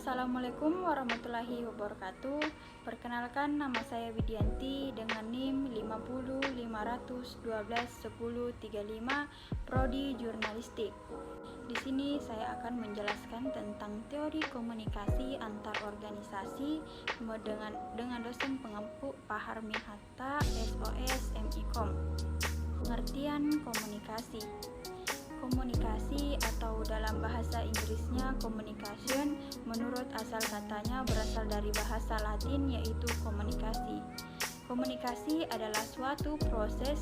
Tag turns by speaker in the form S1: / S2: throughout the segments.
S1: Assalamualaikum warahmatullahi wabarakatuh. Perkenalkan, nama saya Widianti dengan NIM 505121035 Prodi Jurnalistik. Di sini saya akan menjelaskan tentang teori komunikasi antar organisasi dengan dosen pengampu Pak Harmin Hatta, SOS MIKOM. Pengertian komunikasi. Komunikasi atau dalam bahasa Inggrisnya communication, menurut asal katanya berasal dari bahasa Latin yaitu komunikasi. Komunikasi adalah suatu proses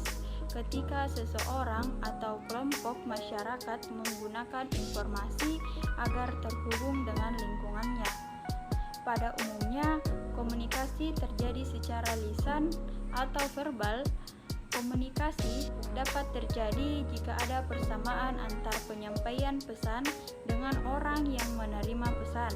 S1: ketika seseorang atau kelompok masyarakat menggunakan informasi agar terhubung dengan lingkungannya. Pada umumnya, komunikasi terjadi secara lisan atau verbal. Komunikasi dapat terjadi jika ada persamaan antar penyampaian pesan dengan orang yang menerima pesan.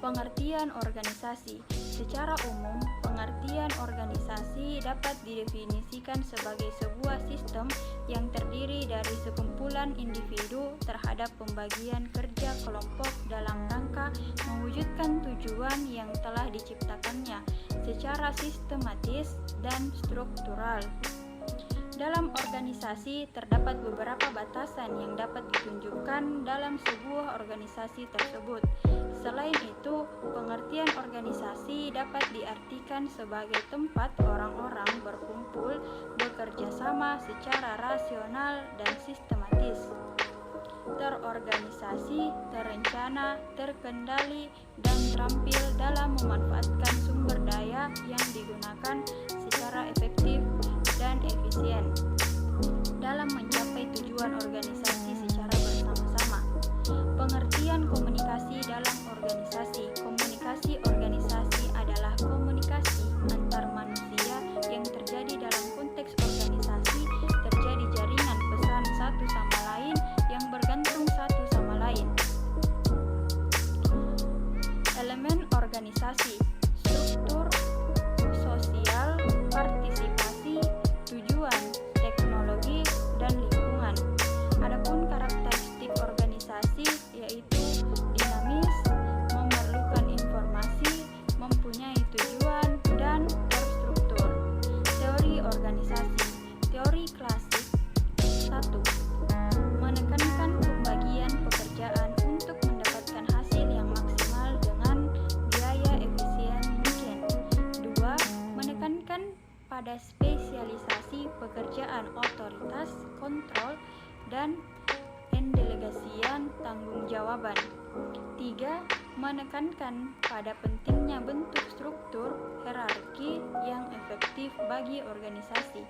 S1: Pengertian organisasi. Secara umum, pengertian organisasi dapat didefinisikan sebagai sebuah sistem yang terdiri dari sekumpulan individu terhadap pembagian kerja kelompok dalam rangka mewujudkan tujuan yang telah diciptakannya secara sistematis dan struktural. Dalam organisasi terdapat beberapa batasan yang dapat ditunjukkan dalam sebuah organisasi tersebut. Selain itu, pengertian organisasi dapat diartikan sebagai tempat orang-orang berkumpul, bekerja sama secara rasional dan sistematis, terorganisasi, terencana, terkendali, dan terampil dalam memanfaatkan sumber daya yang digunakan secara efektif dan efisien dalam mencapai tujuan organisasi secara bersama-sama. Pengertian komunikasi dalam organisasi. Komunikasi organisasi adalah komunikasi antar manusia yang terjadi dalam konteks organisasi. Terjadi jaringan pesan satu sama lain yang bergantung satu sama lain. Elemen organisasi: struktur sosial, partisipasi, tujuan, teknologi, dan lingkungan. Adapun karakteristik organisasi yaitu dinamis, memerlukan informasi, mempunyai tujuan, dan terstruktur. Teori organisasi. Teori klasik. 1. Menekankan pembagian pekerjaan untuk mendapatkan hasil yang maksimal dengan biaya efisien mungkin. 2. Menekankan pada spesialisasi pekerjaan, otoritas, kontrol, dan pendelegasian tanggung jawaban. 3. Menekankan pada pentingnya bentuk struktur hierarki yang efektif bagi organisasi.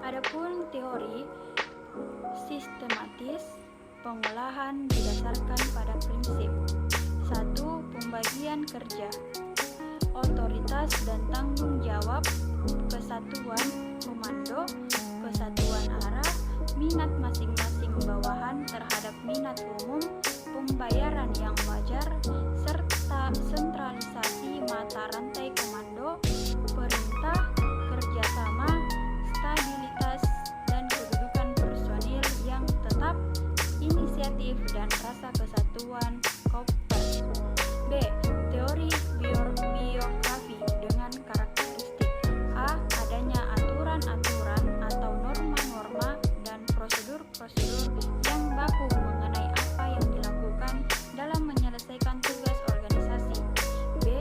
S1: Adapun teori sistematis, pengolahan didasarkan pada prinsip. 1. Pembagian kerja, otoritas dan tanggung jawab, kesatuan komando, kesatuan arah, minat masing-masing bawahan terhadap minat umum, pembayaran yang wajar, serta sentralisasi mata rantai komando, perintah, kerjasama, stabilitas, dan kedudukan personil yang tetap, inisiatif, dan rasa kesatuan korps. B. Teori biografi dengan karakteristik. A. Adanya aturan-aturan atau norma-norma dan prosedur-prosedur yang baku mengenai apa yang dilakukan dalam menyelesaikan tugas organisasi. B.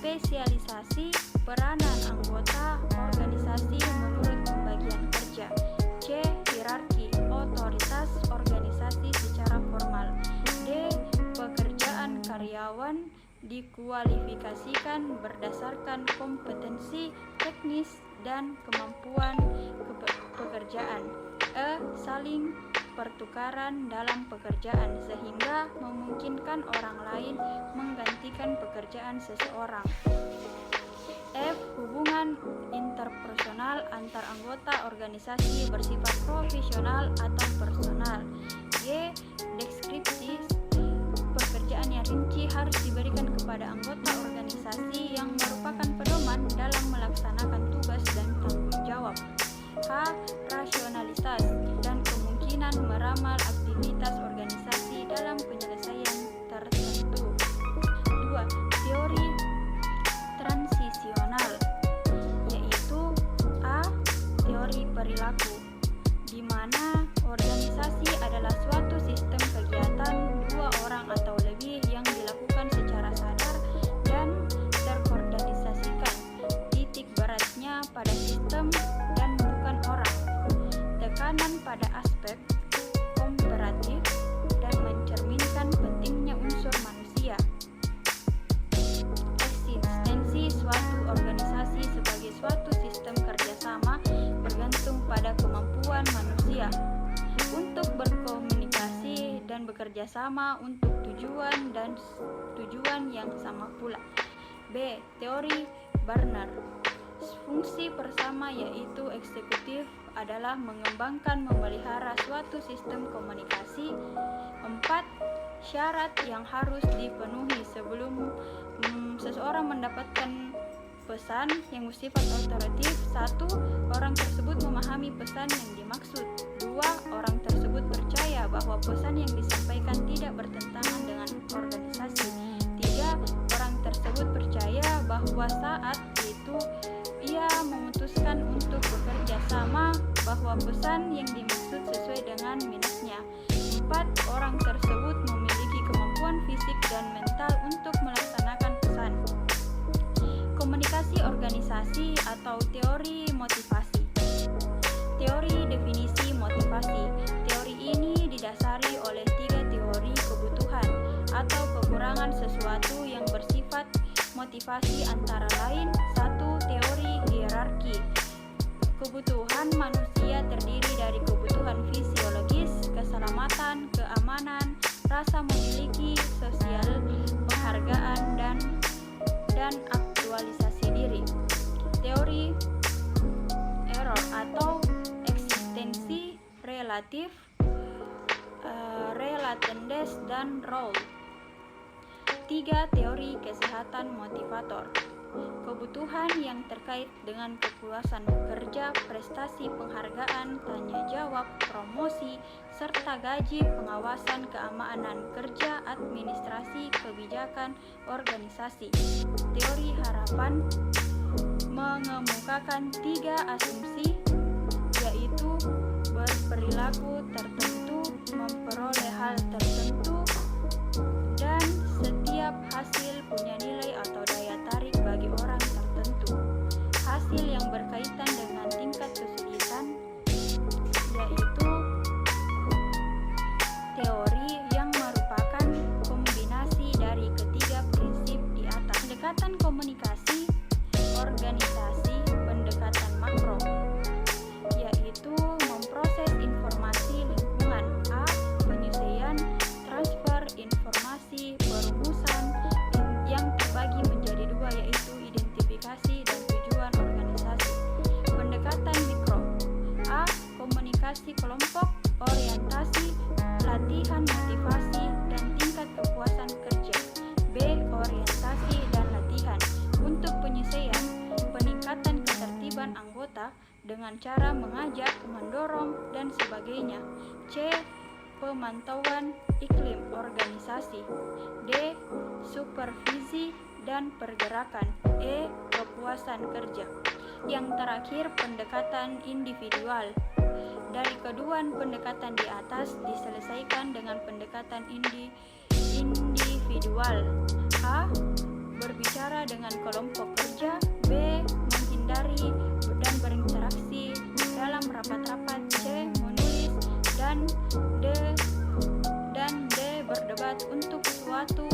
S1: Spesialisasi peranan anggota organisasi menurut pembagian kerja. C. Hierarki, otoritas organisasi secara formal. D. Pekerjaan karyawan dikualifikasikan berdasarkan kompetensi teknis dan kemampuan pekerjaan. E. Saling pertukaran dalam pekerjaan sehingga memungkinkan orang lain menggantikan pekerjaan seseorang. F. Hubungan interpersonal antar anggota organisasi bersifat profesional atau personal. G. Deskripsi pekerjaan yang rinci harus diberikan kepada anggota organisasi yang merupakan pedoman dalam melaksanakan tugas dan tanggung jawab. H. Rasionalitas dan kemungkinan meramal aktivitas organisasi dalam penyelesaian dan bekerja sama untuk tujuan yang sama pula. B. Teori Barnard. Fungsi pertama yaitu eksekutif adalah mengembangkan memelihara suatu sistem komunikasi. 4. Syarat yang harus dipenuhi sebelum seseorang mendapatkan pesan yang bersifat otoritatif. 1. Orang tersebut memahami pesan yang dimaksud. 2. Orang tersebut percaya bahwa pesan yang disampaikan tidak bertentangan dengan organisasi. 3. Orang tersebut percaya bahwa saat itu ia memutuskan untuk bekerja sama, bahwa pesan yang dimaksud sesuai dengan minatnya. 4. Orang tersebut memiliki kemampuan fisik dan mental untuk melaksanakan pesan. Komunikasi organisasi atau teori motivasi. Teori definisi motivasi. Teori ini didasari oleh 3 teori kebutuhan atau kekurangan sesuatu yang bersifat motivasi, antara lain. 1. Teori hierarki. Kebutuhan manusia terdiri dari kebutuhan fisiologis, keselamatan, keamanan, rasa memiliki, sosial, penghargaan, dan aktualisasi diri. Teori error atau eksistensi relatif, relatedness, dan role. 3. Teori kesehatan motivator. Kebutuhan yang terkait dengan kepuasan bekerja, prestasi, penghargaan, tanya jawab, promosi, serta gaji, pengawasan, keamanan kerja, administrasi, kebijakan, organisasi. Teori harapan mengemukakan 3 asumsi, yaitu berperilaku tertentu, memperoleh hal tertentu, dan setiap hasil punya nilai atau daya tarik bagi orang tertentu. Hasil yang berkaitan dengan tingkat kesulitan, yaitu teori yang merupakan kombinasi dari ketiga prinsip di atas. Pendekatan komunikasi organisasi. Pendekatan makro, yaitu memproses informasi lingkungan. A. Penyusunan, transfer informasi, perumusan yang terbagi menjadi 2, yaitu identifikasi dan tujuan organisasi. Pendekatan mikro. A. Komunikasi kelompok, orientasi, latihan motivasi, dan tingkat kepuasan kerja. B. Orientasi dan latihan untuk penyelesaian, peningkatan ketertiban anggota dengan cara mengajak, mendorong, dan sebagainya. C. Pemantauan iklim organisasi. D. Supervisi dan pergerakan. E. Kepuasan kerja. Yang terakhir, pendekatan individual. Dari kedua pendekatan di atas diselesaikan dengan pendekatan individual. A. Berbicara dengan kelompok kerja. B. Menghindari dan berinteraksi dalam rapat-rapat. C. Menulis dan D. Berdebat untuk suatu